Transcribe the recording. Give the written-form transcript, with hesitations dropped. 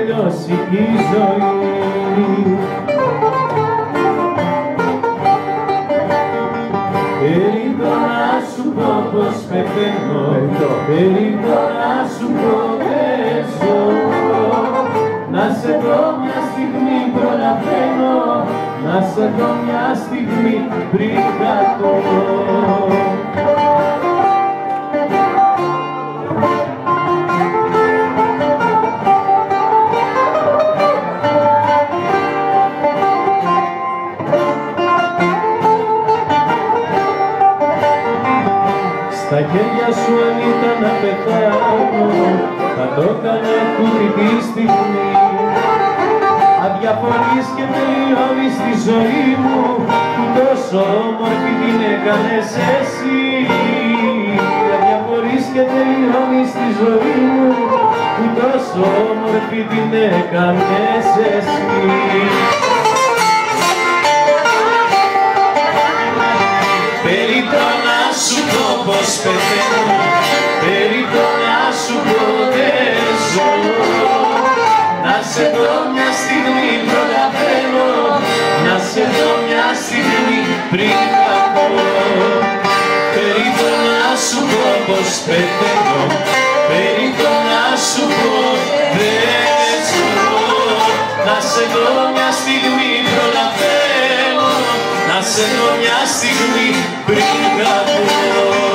τελειώσει η ζωή. Περίπτω να σου πω πως πεθαίνω, περίπτω να σου πω δεν ζω. Να σε δω μια στιγμή προλαβαίνω, να σε δω μια στιγμή πριν κακώ. Στα χέρια σου αν ήταν να πεθάνω, θα το έκανα τούτη τη στιγμή. Αδιαφορείς και τελειώνεις τη ζωή μου, που τόσο όμορφη την έκανες εσύ. Αδιαφορείς και τελειώνεις τη ζωή μου, που τόσο όμορφη την έκανες εσύ. Περίπτω να σου πω πως πεθαίνω, περίπτω να σου πω δεν ζω. Να σε δω μια στιγμή προλαβαίνω, να σε δω μια στιγμή πριν κακώ. Περίπτω να σου πω πως πεθαίνω, περίπτω να σου πω δεν ζω. Να σε δω μια στιγμή προλαβαίνω, να σε δω μια στιγμή πριν κακώ.